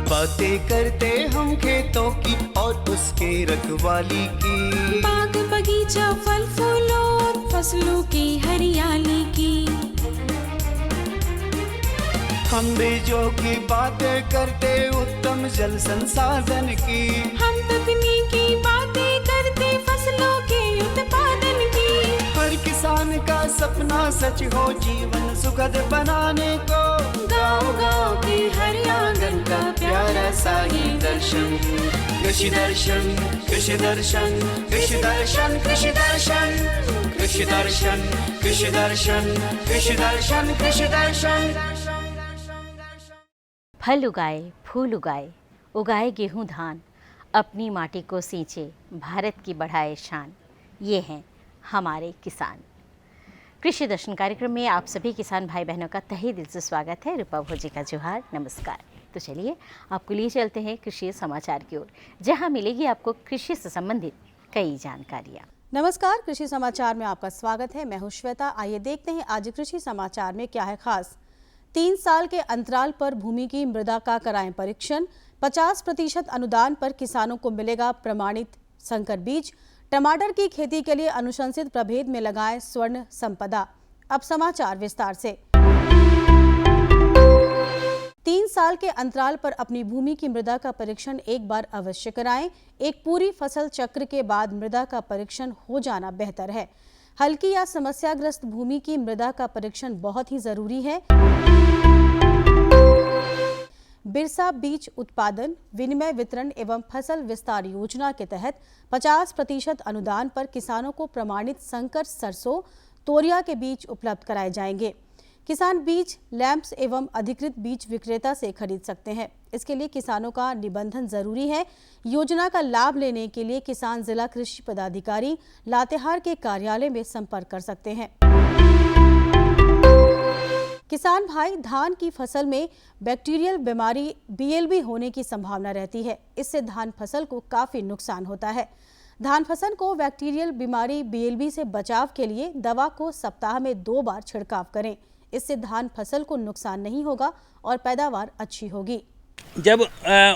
बातें करते हम खेतों की और उसके रखवाली की, बाग बगीचा फल फूलों और फसलों की हरियाली की। हम बीजों की बातें करते उत्तम जल संसाधन की, हम तकनीकी बातें करते फसलों के उत्पादन की। हर किसान का सपना सच हो जीवन सुखद बनाने को, गाँव-गाँव के हर आंगन का प्यारा सा ये दर्शन। कृषि दर्शन, कृषि दर्शन, कृषि दर्शन, कृषि दर्शन, कृषि दर्शन, कृषि दर्शन, कृषि दर्शन, कृषि दर्शन। फल उगाए, फूल उगाए, उगाए गेहूं धान, अपनी माटी को सींचे, भारत की बढ़ाए शान। ये हैं हमारे किसान। कृषि दर्शन कार्यक्रम में आप सभी किसान भाई बहनों का तहे दिल से स्वागत है। रूपा भोजी का जोहार, नमस्कार। तो चलिए आपको लिए चलते हैं कृषि समाचार की ओर, जहां मिलेगी आपको कृषि से संबंधित कई जानकारियाँ। नमस्कार, कृषि समाचार में आपका स्वागत है। मैं हूं श्वेता। आइए देखते हैं आज कृषि समाचार में क्या है खास। 3 साल के अंतराल पर भूमि की मृदा का कराएं परीक्षण, 50% अनुदान पर किसानों को मिलेगा प्रमाणित संकर बीज, टमाटर की खेती के लिए अनुशंसित प्रभेद में लगाएं स्वर्ण संपदा। अब समाचार विस्तार से। 3 साल के अंतराल पर अपनी भूमि की मृदा का परीक्षण एक बार अवश्य कराएं। एक पूरी फसल चक्र के बाद मृदा का परीक्षण हो जाना बेहतर है। हल्की या समस्याग्रस्त भूमि की मृदा का परीक्षण बहुत ही जरूरी है। बिरसा बीज उत्पादन विनिमय वितरण एवं फसल विस्तार योजना के तहत 50% अनुदान पर किसानों को प्रमाणित संकर सरसों, तोरिया के बीज उपलब्ध कराए जाएंगे। किसान बीज लैंप्स एवं अधिकृत बीज विक्रेता से खरीद सकते हैं। इसके लिए किसानों का निबंधन जरूरी है। योजना का लाभ लेने के लिए किसान जिला कृषि पदाधिकारी लातेहार के कार्यालय में संपर्क कर सकते हैं। किसान भाई, धान की फसल में बैक्टीरियल बीमारी BLB होने की संभावना रहती है। इससे धान फसल को काफी नुकसान होता है। धान फसल को बैक्टीरियल बीमारी BLB से बचाव के लिए दवा को सप्ताह में 2 बार छिड़काव करें। इससे धान फसल को नुकसान नहीं होगा और पैदावार अच्छी होगी। जब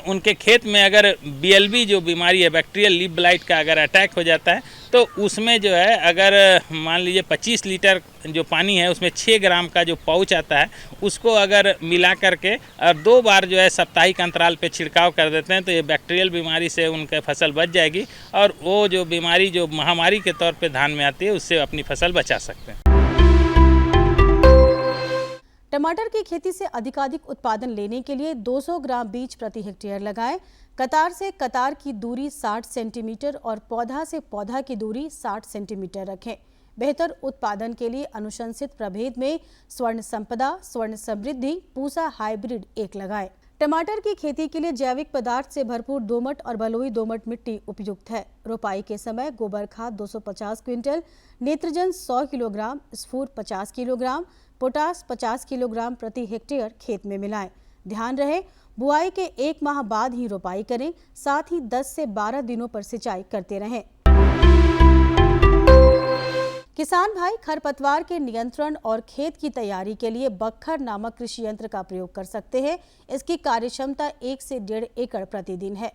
उनके खेत में अगर BLB जो बीमारी है, बैक्टीरियल लीफ ब्लाइट का अगर अटैक हो जाता है, तो उसमें जो है अगर मान लीजिए 25 लीटर जो पानी है उसमें 6 ग्राम का जो पाउच आता है, उसको अगर मिला करके और 2 बार जो है साप्ताहिक अंतराल पे छिड़काव कर देते हैं, तो ये बैक्टीरियल बीमारी से उनके फसल बच जाएगी और वो जो बीमारी जो महामारी के तौर पे धान में आती है उससे अपनी फसल बचा सकते हैं। टमाटर की खेती से अधिकाधिक उत्पादन लेने के लिए 200 ग्राम बीज प्रति हेक्टेयर लगाएं। कतार से कतार की दूरी 60 सेंटीमीटर और पौधा से पौधा की दूरी 60 सेंटीमीटर रखें। बेहतर उत्पादन के लिए अनुशंसित प्रभेद में स्वर्ण संपदा, स्वर्ण समृद्धि, पूसा हाइब्रिड 1 लगाएं। टमाटर की खेती के लिए जैविक पदार्थ से भरपूर दोमट और बलुई दोमट मिट्टी उपयुक्त है। रोपाई के समय गोबर खाद 250 क्विंटल, नेत्रजन 100 किलोग्राम, स्फूर 50 किलोग्राम, पोटास 50 किलोग्राम प्रति हेक्टेयर खेत में मिलाएं। ध्यान रहे, बुआई के 1 माह बाद ही रोपाई करें। साथ ही 10 से 12 दिनों पर सिंचाई करते रहें। किसान भाई, खरपतवार के नियंत्रण और खेत की तैयारी के लिए बक्खर नामक कृषि यंत्र का प्रयोग कर सकते हैं। इसकी कार्यक्षमता 1 से 1.5 एकड़ प्रतिदिन है।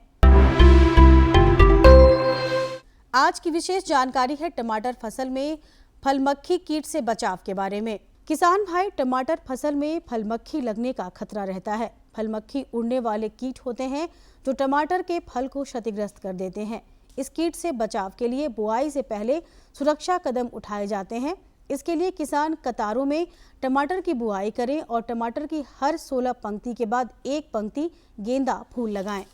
आज की विशेष जानकारी है टमाटर फसल में फलमक्खी कीट से बचाव के बारे में। किसान भाई, टमाटर फसल में फलमक्खी लगने का खतरा रहता है। फलमक्खी उड़ने वाले कीट होते हैं जो टमाटर के फल को क्षतिग्रस्त कर देते हैं। इस कीट से बचाव के लिए बुआई से पहले सुरक्षा कदम उठाए जाते हैं। इसके लिए किसान कतारों में टमाटर की बुआई करें और टमाटर की हर 16 पंक्ति के बाद 1 पंक्ति गेंदा फूल लगाएं।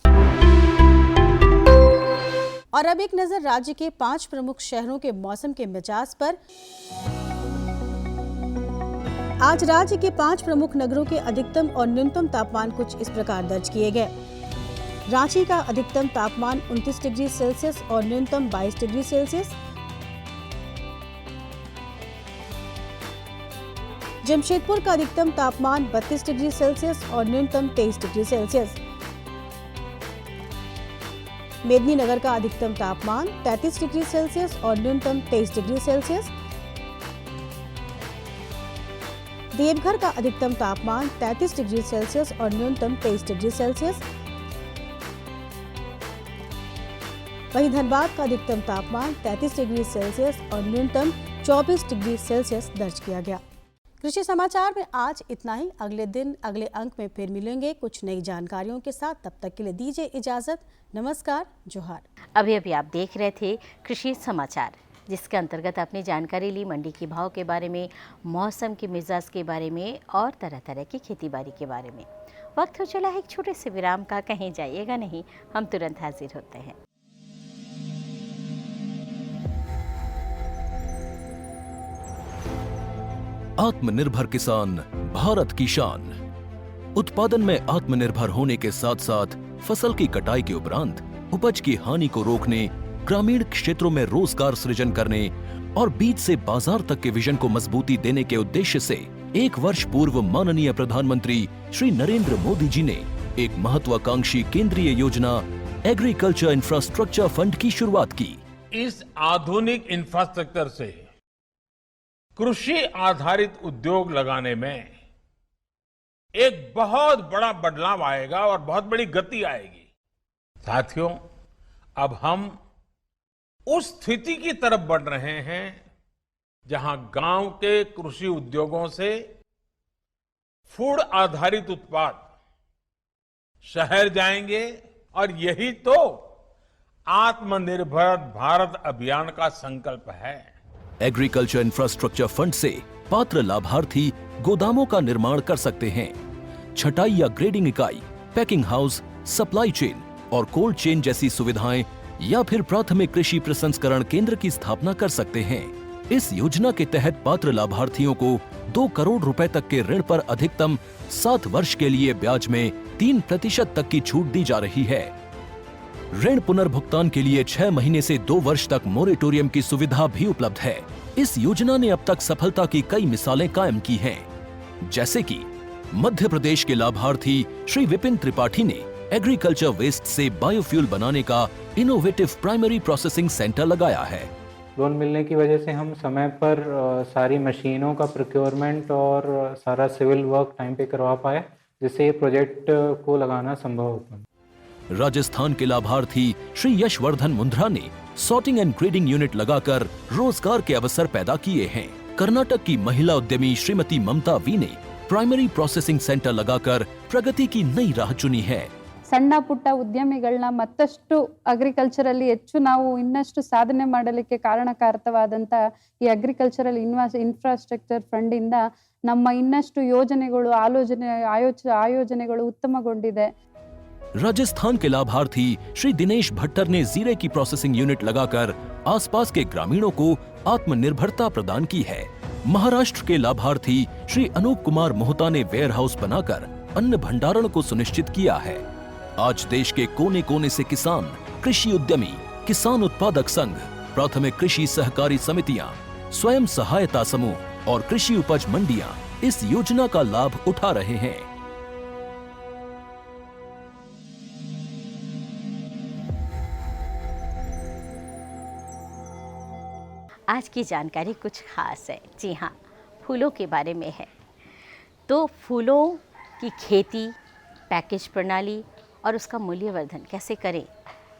और अब एक नजर राज्य के 5 प्रमुख शहरों के मौसम के मिजाज पर। आज राज्य के 5 प्रमुख नगरों के अधिकतम और न्यूनतम तापमान कुछ इस प्रकार दर्ज किए गए। रांची का अधिकतम तापमान 29 डिग्री सेल्सियस और न्यूनतम 22 डिग्री सेल्सियस। जमशेदपुर का अधिकतम तापमान 32 डिग्री सेल्सियस और न्यूनतम 23 डिग्री सेल्सियस। मेदिनीनगर का अधिकतम तापमान 33 डिग्री सेल्सियस और न्यूनतम 23 डिग्री सेल्सियस। देवघर का अधिकतम तापमान 33 डिग्री सेल्सियस और न्यूनतम 23 डिग्री सेल्सियस। वहीं धनबाद का अधिकतम तापमान 33 डिग्री सेल्सियस और न्यूनतम 24 डिग्री सेल्सियस दर्ज किया गया। कृषि समाचार में आज इतना ही। अगले दिन अगले अंक में फिर मिलेंगे कुछ नई जानकारियों के साथ। तब तक के लिए दीजिए इजाजत। नमस्कार, जोहार। अभी आप देख रहे थे कृषि समाचार, जिसके अंतर्गत आपने जानकारी ली मंडी के भाव के बारे में, मौसम के मिजाज के बारे में और तरह तरह की खेतीबाड़ी के बारे में। वक्त हो चला है एक छोटे से विराम का, कहीं जाइएगा नहीं, हम तुरंत हाजिर होते हैं। आत्मनिर्भर किसान भारत की शान। उत्पादन में आत्मनिर्भर होने के साथ साथ फसल की कटाई के उपरांत उपज की हानि को रोकने, ग्रामीण क्षेत्रों में रोजगार सृजन करने और बीज से बाजार तक के विजन को मजबूती देने के उद्देश्य से 1 वर्ष पूर्व माननीय प्रधानमंत्री श्री नरेंद्र मोदी जी ने एक महत्वाकांक्षी केंद्रीय योजना एग्रीकल्चर इंफ्रास्ट्रक्चर फंड की शुरुआत की। इस आधुनिक इंफ्रास्ट्रक्चर से कृषि आधारित उद्योग लगाने में एक बहुत बड़ा बदलाव आएगा और बहुत बड़ी गति आएगी। साथियों, अब हम उस स्थिति की तरफ बढ़ रहे हैं जहां गांव के कृषि उद्योगों से फूड आधारित उत्पाद शहर जाएंगे और यही तो आत्मनिर्भर भारत अभियान का संकल्प है। एग्रीकल्चर इंफ्रास्ट्रक्चर फंड से पात्र लाभार्थी गोदामों का निर्माण कर सकते हैं, छटाई या ग्रेडिंग इकाई, पैकिंग हाउस, सप्लाई चेन और कोल्ड चेन जैसी सुविधाएं या फिर प्राथमिक कृषि प्रसंस्करण केंद्र की स्थापना कर सकते हैं। इस योजना के तहत पात्र लाभार्थियों को 2 करोड़ रुपए तक के ऋण पर अधिकतम 7 वर्ष के लिए ब्याज में 3% तक की छूट दी जा रही है। ऋण पुनर्भुगतान के लिए 6 महीने से 2 वर्ष तक मोरेटोरियम की सुविधा भी उपलब्ध है। इस योजना ने अब तक सफलता की कई मिसालें कायम की हैं, जैसे कि मध्य प्रदेश के लाभार्थी श्री विपिन त्रिपाठी ने एग्रीकल्चर वेस्ट से बायोफ्यूल बनाने का इनोवेटिव प्राइमरी प्रोसेसिंग सेंटर लगाया है। लोन मिलने की वजह से हम समय पर सारी मशीनों का प्रोक्योरमेंट और सारा सिविल वर्क टाइम पे करवा पाए, जिससे ये प्रोजेक्ट को लगाना संभव हो पाया। राजस्थान के लाभार्थी श्री यशवर्धन मुंद्रा ने सॉर्टिंग एंड ग्रेडिंग यूनिट लगाकर रोजगार के अवसर पैदा किए हैं। कर्नाटक की महिला उद्यमी श्रीमती ममता वी ने प्राइमरी प्रोसेसिंग सेंटर लगाकर प्रगति की नई राह चुनी है। ಸಣ್ಣ ಪುಟ್ಟ ಉದ್ಯಮಿಗಳನ್ನ ಮತ್ತಷ್ಟು ಅಗ್ರಿಕಲ್ಚರಲ್ಲಿ ಹೆಚ್ಚು ನಾವು ಇನ್ನಷ್ಟು ಸಾಧನೆ ಮಾಡಲಿಕ್ಕೆ ಕಾರಣಕಾರಕವಾದಂತ ಈ ಅಗ್ರಿಕಲ್ಚರಲ್ ಇನ್ಫ್ರಾಸ್ಟ್ರಕ್ಚರ್ ಫಂಡ್ ಇಂದ ನಮ್ಮ ಇನ್ನಷ್ಟು ಯೋಜನೆಗಳು ಆಯೋಜನೆಗಳು ಉತ್ತಮಗೊಂಡಿದೆ। राजस्थान के लाभार्थी श्री दिनेश भट्टर ने जीरे की प्रोसेसिंग यूनिट लगाकर आसपास के ग्रामीणों को आत्मनिर्भरता प्रदान की है। महाराष्ट्र के लाभार्थी श्री अनूप कुमार मोहता ने वेयर हाउस बनाकर अन्न भंडारण को सुनिश्चित किया है। आज देश के कोने कोने से किसान, कृषि उद्यमी, किसान उत्पादक संघ, प्राथमिक कृषि सहकारी समितियां, स्वयं सहायता समूह और कृषि उपज मंडियां इस योजना का लाभ उठा रहे हैं। आज की जानकारी कुछ खास है। जी हाँ, फूलों के बारे में है। तो फूलों की खेती, पैकेज प्रणाली और उसका मूल्यवर्धन कैसे करें,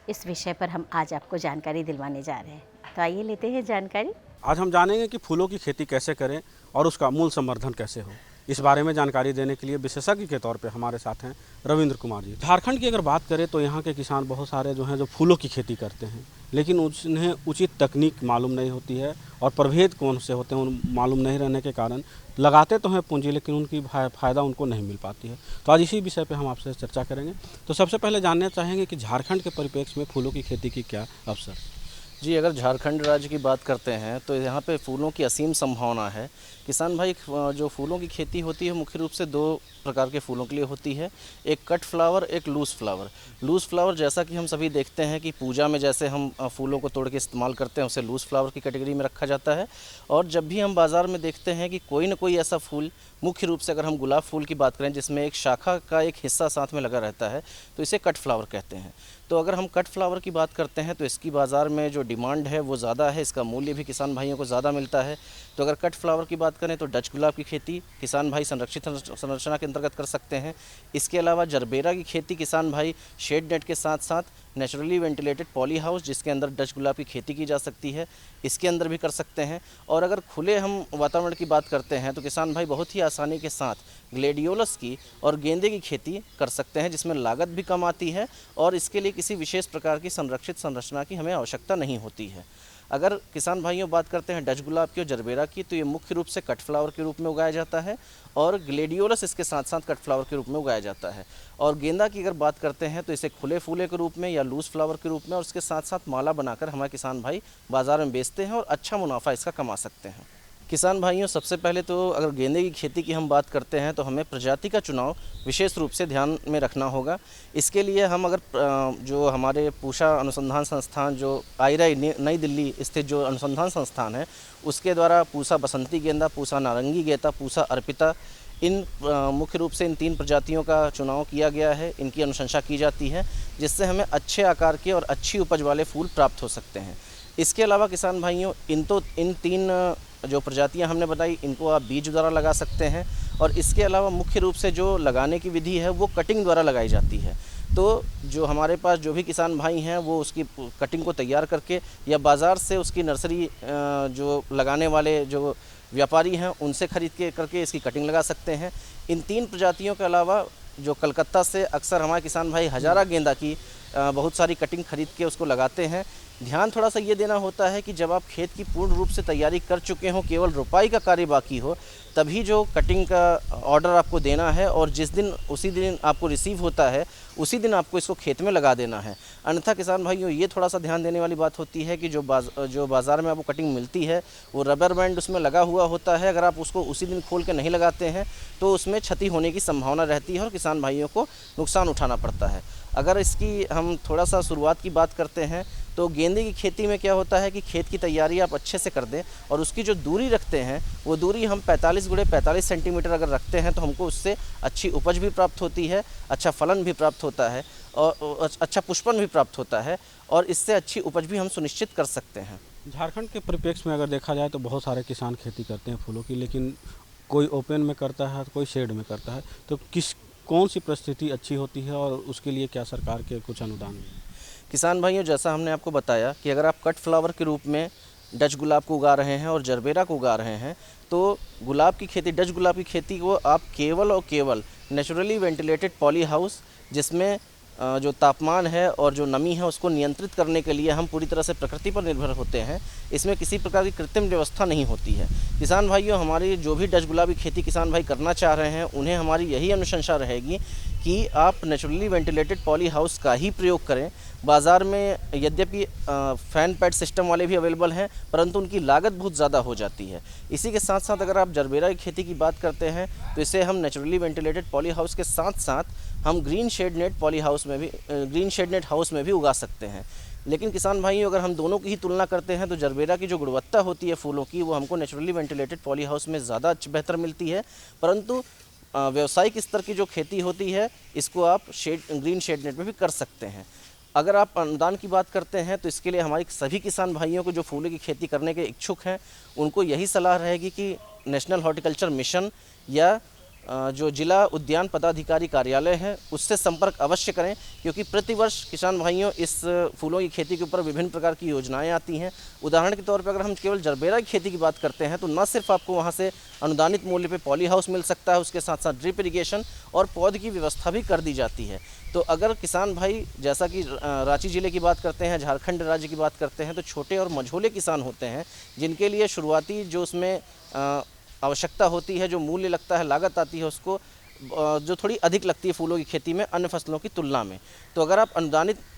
इस विषय पर हम आज आपको जानकारी दिलवाने जा रहे हैं। तो आइए लेते हैं जानकारी। आज हम जानेंगे कि फूलों की खेती कैसे करें और उसका मूल संवर्धन कैसे हो। इस बारे में जानकारी देने के लिए विशेषज्ञ के तौर पे हमारे साथ हैं रविंद्र कुमार जी। झारखंड की अगर बात करें तो यहाँ के किसान बहुत सारे जो हैं जो फूलों की खेती करते हैं, लेकिन उन्हें उचित तकनीक मालूम नहीं होती है और प्रभेद कौन से होते हैं उन मालूम नहीं रहने के कारण लगाते तो हैं पूंजी, लेकिन उनकी फ़ायदा उनको नहीं मिल पाती है। तो आज इसी विषय पे हम आपसे चर्चा करेंगे। तो सबसे पहले जानना चाहेंगे कि झारखंड के परिप्रेक्ष्य में फूलों की खेती की क्या अवसर? जी, अगर झारखंड राज्य की बात करते हैं तो यहाँ पे फूलों की असीम संभावना है। किसान भाई, जो फूलों की खेती होती है मुख्य रूप से 2 प्रकार के फूलों के लिए होती है, एक कट फ्लावर, एक लूज़ फ्लावर। लूज़ फ्लावर जैसा कि हम सभी देखते हैं कि पूजा में जैसे हम फूलों को तोड़ के इस्तेमाल करते हैं, उसे लूज़ फ्लावर की कैटेगरी में रखा जाता है। और जब भी हम बाज़ार में देखते हैं कि कोई ना कोई ऐसा फूल, मुख्य रूप से अगर हम गुलाब फूल की बात करें जिसमें एक शाखा का एक हिस्सा साथ में लगा रहता है, तो इसे कट फ्लावर कहते हैं। तो अगर हम कट फ्लावर की बात करते हैं तो इसकी बाज़ार में जो डिमांड है वो ज़्यादा है, इसका मूल्य भी किसान भाइयों को ज़्यादा मिलता है। तो अगर कट फ्लावर की बात करें तो डच गुलाब की खेती किसान भाई संरक्षित संरचना के अंतर्गत कर सकते हैं। इसके अलावा जरबेरा की खेती किसान भाई शेड नेट के साथ साथ नेचुरली वेंटिलेटेड पॉली हाउस जिसके अंदर डच गुलाब की खेती की जा सकती है, इसके अंदर भी कर सकते हैं। और अगर खुले हम वातावरण की बात करते हैं तो किसान भाई बहुत ही आसानी के साथ ग्लेडियोलस की और गेंदे की खेती कर सकते हैं, जिसमें लागत भी कम आती है और इसके लिए किसी विशेष प्रकार की संरक्षित संरचना की हमें आवश्यकता नहीं होती है। अगर किसान भाइयों बात करते हैं डच गुलाब की और जरबेरा की, तो ये मुख्य रूप से कट फ्लावर के रूप में उगाया जाता है और ग्लेडियोलस इसके साथ साथ कट फ्लावर के रूप में उगाया जाता है। और गेंदा की अगर बात करते हैं तो इसे खुले फूले के रूप में या लूज फ्लावर के रूप में और उसके साथ साथ माला बनाकर हमारे किसान भाई बाज़ार में बेचते हैं और अच्छा मुनाफा इसका कमा सकते हैं। किसान भाइयों, सबसे पहले तो अगर गेंदे की खेती की हम बात करते हैं तो हमें प्रजाति का चुनाव विशेष रूप से ध्यान में रखना होगा। इसके लिए हम अगर जो हमारे पूषा अनुसंधान संस्थान जो आईराई नई दिल्ली स्थित जो अनुसंधान संस्थान है उसके द्वारा पूषा बसंती गेंदा, पूषा नारंगी गेंदा, पूषा अर्पिता, इन मुख्य रूप से इन 3 प्रजातियों का चुनाव किया गया है, इनकी अनुशंसा की जाती है जिससे हमें अच्छे आकार के और अच्छी उपज वाले फूल प्राप्त हो सकते हैं। इसके अलावा किसान भाइयों, इन 3 जो प्रजातियां हमने बताई इनको आप बीज द्वारा लगा सकते हैं और इसके अलावा मुख्य रूप से जो लगाने की विधि है वो कटिंग द्वारा लगाई जाती है। तो जो हमारे पास जो भी किसान भाई हैं वो उसकी कटिंग को तैयार करके या बाज़ार से उसकी नर्सरी जो लगाने वाले जो व्यापारी हैं उनसे खरीद के करके इसकी कटिंग लगा सकते हैं। इन 3 प्रजातियों के अलावा जो कलकत्ता से अक्सर हमारे किसान भाई हजारा गेंदा की बहुत सारी कटिंग खरीद के उसको लगाते हैं। ध्यान थोड़ा सा ये देना होता है कि जब आप खेत की पूर्ण रूप से तैयारी कर चुके हों, केवल रोपाई का कार्य बाकी हो, तभी जो कटिंग का ऑर्डर आपको देना है और जिस दिन उसी दिन आपको रिसीव होता है उसी दिन आपको इसको खेत में लगा देना है। अन्यथा किसान भाइयों, ये थोड़ा सा ध्यान देने वाली बात होती है कि जो बाज़ार में आपको कटिंग मिलती है वो रबर बैंड उसमें लगा हुआ होता है। अगर आप उसको उसी दिन खोल के नहीं लगाते हैं तो उसमें क्षति होने की संभावना रहती है और किसान भाइयों को नुकसान उठाना पड़ता है। अगर इसकी हम थोड़ा सा शुरुआत की बात करते हैं तो गेंदे की खेती में क्या होता है कि खेत की तैयारी आप अच्छे से कर दें और उसकी जो दूरी रखते हैं वो दूरी हम 45 × 45 सेंटीमीटर अगर रखते हैं तो हमको उससे अच्छी उपज भी प्राप्त होती है, अच्छा फलन भी प्राप्त होता है और अच्छा पुष्पन भी प्राप्त होता है और इससे अच्छी उपज भी हम सुनिश्चित कर सकते हैं। झारखंड के परिप्रेक्ष्य में अगर देखा जाए तो बहुत सारे किसान खेती करते हैं फूलों की, लेकिन कोई ओपन में करता है कोई शेड में करता है। तो कौन सी परिस्थिति अच्छी होती है और उसके लिए क्या सरकार के कुछ अनुदान है? किसान भाइयों, जैसा हमने आपको बताया कि अगर आप कट फ्लावर के रूप में डच गुलाब को उगा रहे हैं और जरबेरा को उगा रहे हैं तो गुलाब की खेती, डच गुलाब की खेती को आप केवल और केवल नेचुरली वेंटिलेटेड पॉली हाउस जिसमें जो तापमान है और जो नमी है उसको नियंत्रित करने के लिए हम पूरी तरह से प्रकृति पर निर्भर होते हैं। इसमें किसी प्रकार की कृत्रिम व्यवस्था नहीं होती है। किसान भाइयों, हमारी जो भी डच गुलाब की खेती किसान भाई करना चाह रहे हैं उन्हें हमारी यही अनुशंसा रहेगी कि आप नेचुरली वेंटिलेटेड पॉली हाउस का ही प्रयोग करें। बाज़ार में यद्यपि फैन पैड सिस्टम वाले भी अवेलेबल हैं परंतु उनकी लागत बहुत ज़्यादा हो जाती है। इसी के साथ साथ अगर आप जरबेरा की खेती की बात करते हैं तो इसे हम नेचुरली वेंटिलेटेड पॉली हाउस के साथ साथ हम ग्रीन शेड नेट हाउस में भी उगा सकते हैं। लेकिन किसान भाइयों, अगर हम दोनों की ही तुलना करते हैं तो जरबेरा की जो गुणवत्ता होती है फूलों की वो हमको नेचुरली वेंटिलेटेड पॉली हाउस में ज़्यादा बेहतर मिलती है, परंतु व्यावसायिक स्तर की जो खेती होती है इसको आप ग्रीन शेड नेट में भी कर सकते हैं। अगर आप अनुदान की बात करते हैं तो इसके लिए हमारे सभी किसान भाइयों को जो फूलों की खेती करने के इच्छुक हैं उनको यही सलाह रहेगी कि नेशनल हॉर्टिकल्चर मिशन या जो जिला उद्यान पदाधिकारी कार्यालय है उससे संपर्क अवश्य करें, क्योंकि प्रतिवर्ष किसान भाइयों इस फूलों की खेती के ऊपर विभिन्न प्रकार की योजनाएं आती हैं। उदाहरण के तौर पर अगर हम केवल जरबेरा की खेती की बात करते हैं तो न सिर्फ आपको वहां से अनुदानित मूल्य पे पॉली हाउस मिल सकता है, उसके साथ साथ ड्रिप इरिगेशन और पौध की व्यवस्था भी कर दी जाती है। तो अगर किसान भाई, जैसा कि रांची ज़िले की बात करते हैं, झारखंड राज्य की बात करते हैं, तो छोटे और मझोले किसान होते हैं जिनके लिए शुरुआती जो उसमें आवश्यकता होती है, जो मूल्य लगता है, लागत आती है उसको जो थोड़ी अधिक लगती है फूलों की खेती में अन्य फसलों की तुलना में। तो अगर आप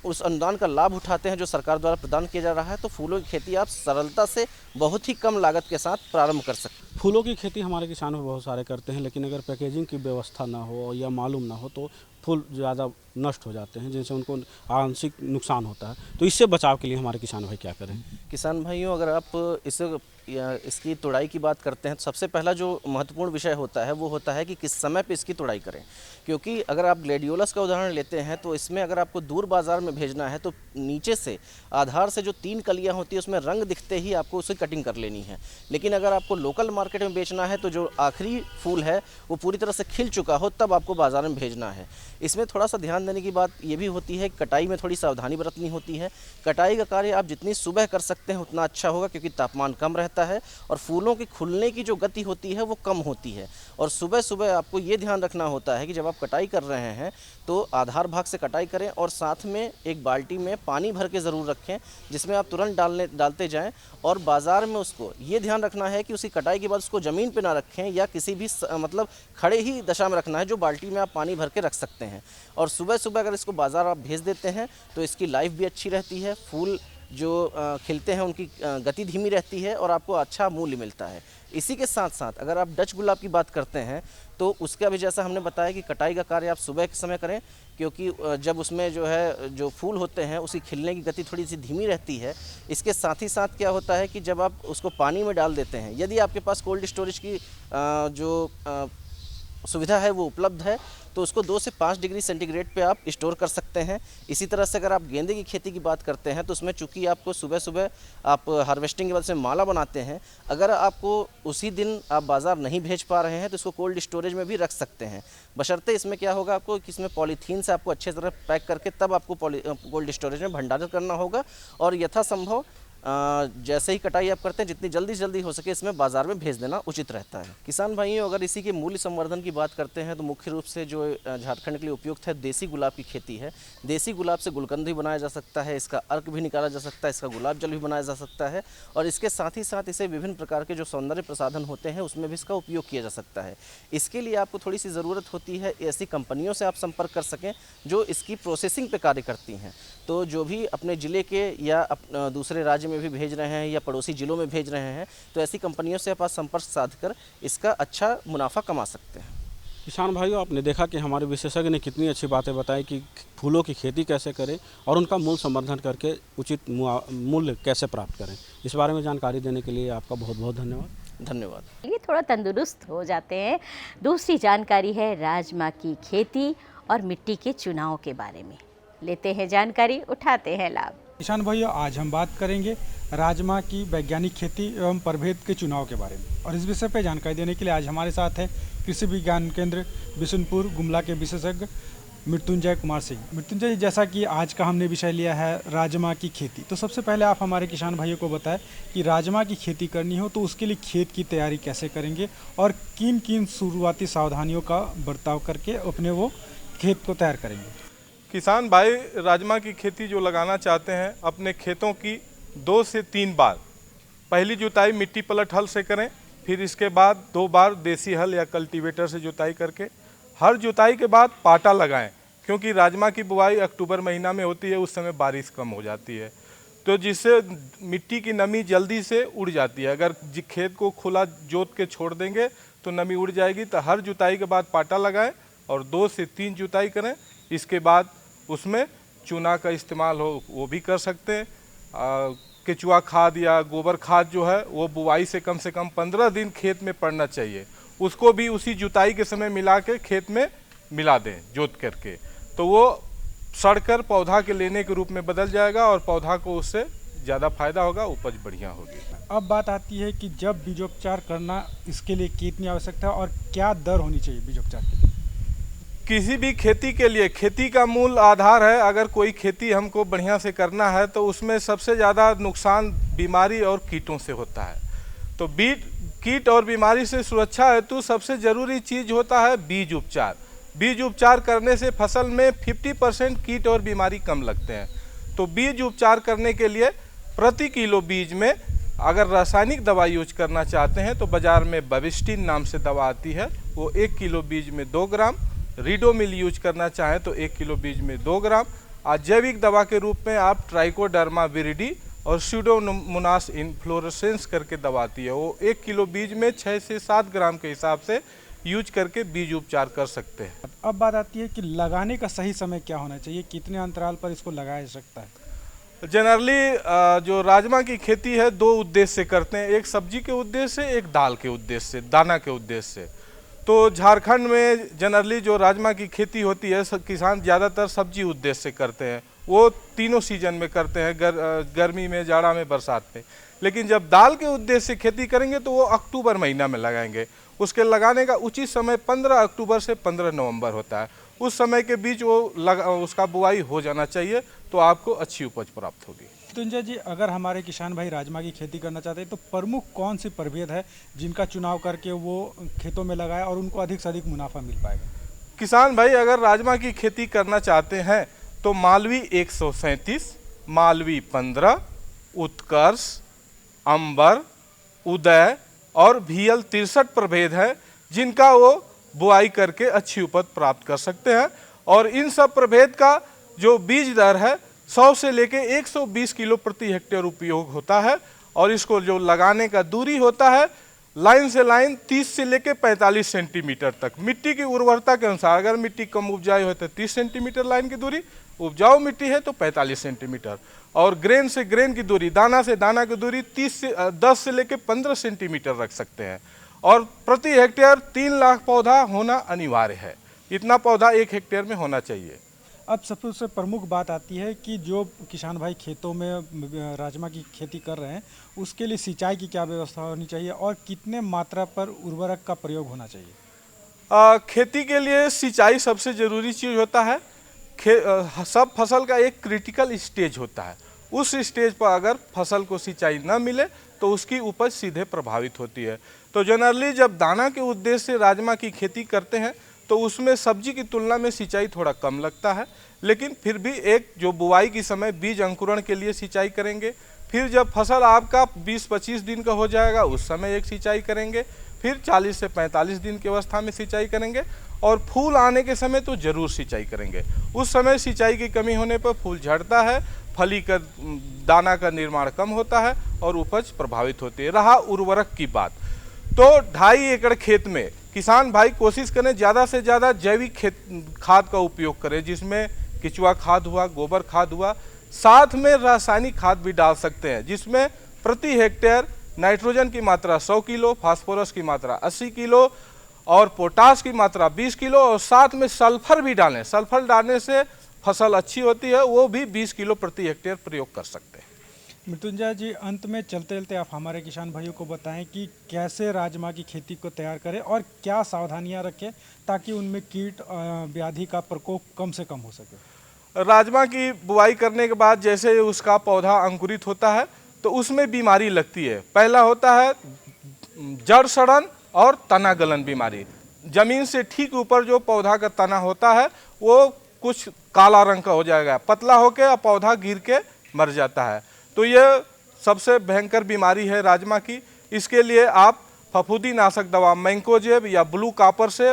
उस अनुदान का लाभ उठाते हैं जो सरकार द्वारा प्रदान किया जा रहा है तो फूलों की खेती आप सरलता से बहुत ही कम लागत के साथ प्रारंभ कर सकते हैं। फूलों की खेती हमारे किसान बहुत सारे करते हैं, लेकिन अगर पैकेजिंग की व्यवस्था ना हो या मालूम ना हो तो फूल ज़्यादा नष्ट हो जाते हैं, जिनसे उनको आंशिक नुकसान होता है। तो इससे बचाव के लिए हमारे किसान भाई क्या करें? किसान भाइयों, अगर आप इसकी तुड़ाई की बात करते हैं तो सबसे पहला जो महत्वपूर्ण विषय होता है वो होता है कि किस समय पे इसकी तुड़ाई करें। क्योंकि अगर आप ग्लेडियोलस का उदाहरण लेते हैं तो इसमें अगर आपको दूर बाजार में भेजना है तो नीचे से आधार से जो 3 कलियां होती है उसमें रंग दिखते ही आपको उसे कटिंग कर लेनी है। लेकिन अगर आपको लोकल मार्केट में बेचना है तो जो आखिरी फूल है वो पूरी तरह से खिल चुका हो तब आपको बाजार में भेजना है। इसमें थोड़ा सा ध्यान देने की बात ये भी होती है, कटाई में थोड़ी सावधानी बरतनी होती है। कटाई का कार्य आप जितनी सुबह कर सकते हैं उतना अच्छा होगा, क्योंकि तापमान कम रहता है और फूलों की खुलने की जो गति होती है वो कम होती है। और सुबह सुबह आपको ये ध्यान रखना होता है कि जब आप कटाई कर रहे हैं तो आधार भाग से कटाई करें और साथ में एक बाल्टी में पानी भर के ज़रूर रखें, जिसमें आप तुरंत डालते जाएं। और बाज़ार में उसको ये ध्यान रखना है कि उसकी कटाई के बाद उसको ज़मीन पे ना रखें या किसी भी मतलब खड़े ही दशा में रखना है, जो बाल्टी में आप पानी भर के रख सकते हैं। और सुबह सुबह अगर इसको बाज़ार आप भेज देते हैं तो इसकी लाइफ भी अच्छी रहती है, फूल जो खिलते हैं उनकी गति धीमी रहती है और आपको अच्छा मूल्य मिलता है। इसी के साथ साथ अगर आप डच गुलाब की बात करते हैं तो उसका भी जैसा हमने बताया कि कटाई का कार्य आप सुबह के समय करें, क्योंकि जब उसमें जो है जो फूल होते हैं उसकी खिलने की गति थोड़ी सी धीमी रहती है। इसके साथ ही साथ क्या होता है कि जब आप उसको पानी में डाल देते हैं, यदि आपके पास कोल्ड स्टोरेज की जो सुविधा है वो उपलब्ध है तो उसको 2 से 5 डिग्री सेंटीग्रेड पे आप स्टोर कर सकते हैं। इसी तरह से अगर आप गेंदे की खेती की बात करते हैं तो उसमें चूंकि आपको सुबह सुबह आप हार्वेस्टिंग के बाद से माला बनाते हैं, अगर आपको उसी दिन आप बाज़ार नहीं भेज पा रहे हैं तो इसको कोल्ड स्टोरेज में भी रख सकते हैं। बशर्ते इसमें क्या होगा, आपको कि इसमें पॉलीथीन से आपको अच्छे तरह पैक करके तब आपको कोल्ड स्टोरेज में भंडारण करना होगा। और यथासंभव जैसे ही कटाई आप करते हैं जितनी जल्दी हो सके इसमें बाज़ार में भेज देना उचित रहता है। किसान भाइयों, अगर इसी के मूल्य संवर्धन की बात करते हैं तो मुख्य रूप से जो झारखंड के लिए उपयुक्त है देसी गुलाब की खेती है। देसी गुलाब से गुलकंद भी बनाया जा सकता है, इसका अर्क भी निकाला जा सकता है, इसका गुलाब जल भी बनाया जा सकता है और इसके साथ ही साथ इसे विभिन्न प्रकार के जो सौंदर्य प्रसाधन होते हैं उसमें भी इसका उपयोग किया जा सकता है। इसके लिए आपको थोड़ी सी ज़रूरत होती है ऐसी कंपनियों से आप संपर्क कर सकें जो इसकी प्रोसेसिंग पे कार्य करती हैं। तो जो भी अपने ज़िले के या दूसरे राज्य में भी भेज रहे हैं या पड़ोसी ज़िलों में भेज रहे हैं तो ऐसी कंपनियों से आप संपर्क साधकर इसका अच्छा मुनाफा कमा सकते हैं। किसान भाइयों, आपने देखा कि हमारे विशेषज्ञ ने कितनी अच्छी बातें बताई कि फूलों की खेती कैसे करें और उनका मूल्य संवर्धन करके उचित मूल्य कैसे प्राप्त करें। इस बारे में जानकारी देने के लिए आपका बहुत बहुत धन्यवाद। धन्यवाद। ये थोड़ा तंदुरुस्त हो जाते हैं। दूसरी जानकारी है राजमा की खेती और मिट्टी के चुनाव के बारे में। लेते हैं जानकारी, उठाते हैं लाभ। किसान भाइयों, आज हम बात करेंगे राजमा की वैज्ञानिक खेती एवं प्रभेद के चुनाव के बारे में। और इस विषय पर जानकारी देने के लिए आज हमारे साथ है कृषि विज्ञान केंद्र बिशुनपुर गुमला के विशेषज्ञ मृत्युंजय कुमार सिंह। मृत्युंजय, जैसा कि आज का हमने विषय लिया है राजमा की खेती, तो सबसे पहले आप हमारे किसान भाइयों को बताएं कि राजमा की खेती करनी हो तो उसके लिए खेत की तैयारी कैसे करेंगे और किन किन शुरुआती सावधानियों का बर्ताव करके अपने वो खेत को तैयार करेंगे। किसान भाई राजमा की खेती जो लगाना चाहते हैं अपने खेतों की 2 से 3 बार पहली जुताई मिट्टी पलट हल से करें, फिर इसके बाद 2 बार देसी हल या कल्टीवेटर से जुताई करके हर जुताई के बाद पाटा लगाएं, क्योंकि राजमा की बुआई अक्टूबर महीना में होती है, उस समय बारिश कम हो जाती है तो जिससे मिट्टी की नमी जल्दी से उड़ जाती है। अगर खेत को खुला जोत के छोड़ देंगे तो नमी उड़ जाएगी। तो हर जुताई के बाद पाटा लगाएं और 2 से 3 जुताई करें। इसके बाद उसमें चूना का इस्तेमाल हो वो भी कर सकते हैं। केचुआ खाद या गोबर खाद जो है वो बुआई से कम 15 दिन खेत में पड़ना चाहिए, उसको भी उसी जुताई के समय मिला के खेत में मिला दें जोत करके, तो वो सड़कर पौधा के लेने के रूप में बदल जाएगा और पौधा को उससे ज़्यादा फायदा होगा, उपज बढ़िया होगी। अब बात आती है कि जब बीजोपचार करना, इसके लिए कितनी आवश्यकता है और क्या दर होनी चाहिए बीजोपचार की? किसी भी खेती के लिए खेती का मूल आधार है। अगर कोई खेती हमको बढ़िया से करना है तो उसमें सबसे ज़्यादा नुकसान बीमारी और कीटों से होता है। तो कीट और बीमारी से सुरक्षा हेतु सबसे ज़रूरी चीज़ होता है बीज उपचार। बीज उपचार करने से फसल में 50% कीट और बीमारी कम लगते हैं। तो बीज उपचार करने के लिए प्रति किलो बीज में अगर रासायनिक दवा यूज करना चाहते हैं तो बाज़ार में बविस्टिन नाम से दवा आती है, वो 1 किलो बीज में 2 ग्राम। रीडोमिल यूज करना चाहें तो 1 किलो बीज में 2 ग्राम। और जैविक दवा के रूप में आप ट्राइकोडर्मा विरिडी और स्यूडोमोनास इन्फ्लोरेसेंस करके दवा आती है, वो 1 किलो बीज में 6 से 7 ग्राम के हिसाब से यूज करके बीज उपचार कर सकते हैं। अब बात आती है कि लगाने का सही समय क्या होना चाहिए, कितने अंतराल पर इसको लगाया जा सकता है? जनरली जो राजमा की खेती है दो उद्देश्य से करते हैं, एक सब्जी के उद्देश्य से, एक दाल के उद्देश्य से, दाना के उद्देश्य से। तो झारखंड में जनरली जो राजमा की खेती होती है किसान ज़्यादातर सब्जी उद्देश्य से करते हैं, वो तीनों सीजन में करते हैं, गर्मी में, जाड़ा में, बरसात में। लेकिन जब दाल के उद्देश्य से खेती करेंगे तो वो अक्टूबर महीना में लगाएंगे। उसके लगाने का उचित समय 15 अक्टूबर से 15 नवंबर होता है। उस समय के बीच वो उसका बुआई हो जाना चाहिए, तो आपको अच्छी उपज प्राप्त होगी। मृत्युंजय जी, अगर हमारे किसान भाई राजमा की खेती करना चाहते हैं तो प्रमुख कौन सी प्रभेद है जिनका चुनाव करके वो खेतों में लगाए और उनको अधिक से अधिक मुनाफा मिल पाएगा? किसान भाई अगर राजमा की खेती करना चाहते हैं तो मालवी 137, मालवी 15, उत्कर्ष, अंबर, उदय और VL 63 प्रभेद है जिनका वो बुआई करके अच्छी उपज प्राप्त कर सकते हैं। और इन सब प्रभेद का जो बीज दर है 100 से लेके 120 किलो प्रति हेक्टेयर उपयोग होता है। और इसको जो लगाने का दूरी होता है लाइन से लाइन 30 से लेके 45 सेंटीमीटर तक। मिट्टी की उर्वरता के अनुसार, अगर मिट्टी कम उपजाऊ है तो 30 सेंटीमीटर लाइन की दूरी, उपजाऊ मिट्टी है तो 45 सेंटीमीटर। और ग्रेन से ग्रेन की दूरी, दाना से दाना की दूरी 10 से लेके 15 सेंटीमीटर रख सकते हैं। और प्रति हेक्टेयर 3 लाख पौधा होना अनिवार्य है। इतना पौधा 1 हेक्टेयर में होना चाहिए। अब सबसे प्रमुख बात आती है कि जो किसान भाई खेतों में राजमा की खेती कर रहे हैं उसके लिए सिंचाई की क्या व्यवस्था होनी चाहिए और कितने मात्रा पर उर्वरक का प्रयोग होना चाहिए? खेती के लिए सिंचाई सबसे ज़रूरी चीज़ होता है। सब फसल का एक क्रिटिकल स्टेज होता है। उस स्टेज पर अगर फसल को सिंचाई न मिले तो उसकी उपज सीधे प्रभावित होती है। तो जनरली जब दाना के उद्देश्य से राजमा की खेती करते हैं तो उसमें सब्जी की तुलना में सिंचाई थोड़ा कम लगता है, लेकिन फिर भी एक जो बुआई के समय बीज अंकुरण के लिए सिंचाई करेंगे, फिर जब फसल आपका 20-25 दिन का हो जाएगा उस समय एक सिंचाई करेंगे, फिर 40 से 45 दिन की अवस्था में सिंचाई करेंगे और फूल आने के समय तो ज़रूर सिंचाई करेंगे। उस समय सिंचाई की कमी होने पर फूल झड़ता है, फली का दाना का निर्माण कम होता है और उपज प्रभावित होती है। रहा उर्वरक की बात, तो 2.5 एकड़ खेत में किसान भाई कोशिश करें ज़्यादा से ज़्यादा जैविक खाद का उपयोग करें, जिसमें केचुआ खाद हुआ, गोबर खाद हुआ, साथ में रासायनिक खाद भी डाल सकते हैं, जिसमें प्रति हेक्टेयर नाइट्रोजन की मात्रा 100 किलो, फास्फोरस की मात्रा 80 किलो और पोटास की मात्रा 20 किलो और साथ में सल्फर भी डालें। सल्फर डालने से फसल अच्छी होती है, वो भी 20 किलो प्रति हेक्टेयर प्रयोग कर सकते हैं। मृत्युंजय जी, अंत में चलते चलते आप हमारे किसान भाइयों को बताएं कि कैसे राजमा की खेती को तैयार करें और क्या सावधानियां रखें ताकि उनमें कीट व्याधि का प्रकोप कम से कम हो सके। राजमा की बुआई करने के बाद जैसे उसका पौधा अंकुरित होता है तो उसमें बीमारी लगती है। पहला होता है जड़ सड़न और तना गलन बीमारी। जमीन से ठीक ऊपर जो पौधा का तना होता है वो कुछ काला रंग का हो जाएगा, पतला होकर पौधा गिर के मर जाता है। तो ये सबसे भयंकर बीमारी है राजमा की। इसके लिए आप फफूंदी नाशक दवा मैंकोजेब या ब्लू कॉपर से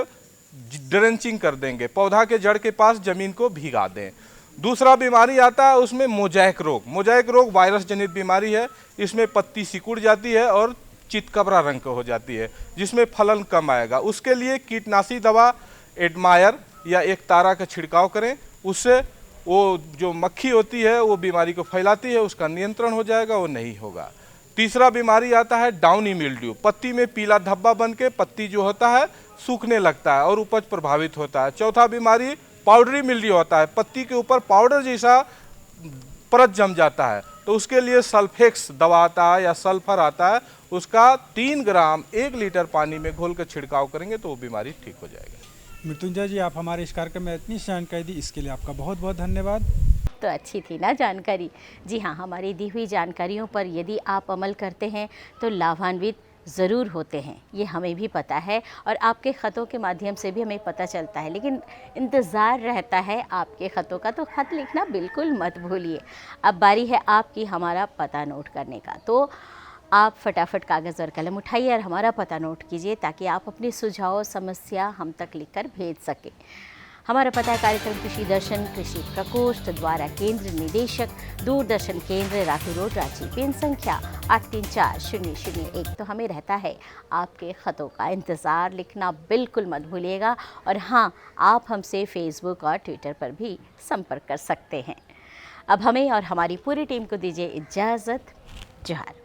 ड्रेंचिंग कर देंगे, पौधा के जड़ के पास जमीन को भिगा दें। दूसरा बीमारी आता है उसमें मोजाइक रोग। मोजाइक रोग वायरस जनित बीमारी है। इसमें पत्ती सिकुड़ जाती है और चितकबरा रंग का हो जाती है, जिसमें फलन कम आएगा। उसके लिए कीटनाशी दवा एडमायर या एक तारा का छिड़काव करें, उससे वो जो मक्खी होती है वो बीमारी को फैलाती है, उसका नियंत्रण हो जाएगा, वो नहीं होगा। तीसरा बीमारी आता है डाउनी मिल्ड्यू। पत्ती में पीला धब्बा बन के पत्ती जो होता है सूखने लगता है और उपज प्रभावित होता है। चौथा बीमारी पाउडरी मिल्ड्यू होता है, पत्ती के ऊपर पाउडर जैसा परत जम जाता है, तो उसके लिए सल्फेक्स दवा आता है या सल्फर आता है, उसका 3 ग्राम 1 लीटर पानी में घोल कर छिड़काव करेंगे तो वो बीमारी ठीक हो जाएगी। मृत्युंजय जी, आप हमारे इस कार्यक्रम में इतनी जानकारी दी, इसके लिए आपका बहुत बहुत धन्यवाद। तो अच्छी थी ना जानकारी। जी हाँ, हमारी दी हुई जानकारियों पर यदि आप अमल करते हैं तो लाभान्वित ज़रूर होते हैं, ये हमें भी पता है और आपके ख़तों के माध्यम से भी हमें पता चलता है। लेकिन इंतज़ार रहता है आपके ख़तों का, तो ख़त लिखना बिल्कुल मत भूलिए। अब बारी है आपकी हमारा पता नोट करने का, तो आप फटाफट कागज़ और कलम उठाइए और हमारा पता नोट कीजिए ताकि आप अपने सुझाव समस्या हम तक लिखकर भेज सकें। हमारा पता है कार्यक्रम कृषि दर्शन, कृषि प्रकोष्ठ, द्वारा केंद्र निदेशक, दूरदर्शन केंद्र, रातू रोड, रांची। पिन संख्या 834001। तो हमें रहता है आपके ख़तों का इंतज़ार। लिखना बिल्कुल मत भूलिएगा। और हाँ, आप हमसे फेसबुक और ट्विटर पर भी संपर्क कर सकते हैं। अब हमें और हमारी पूरी टीम को दीजिए इजाज़त। जोहार।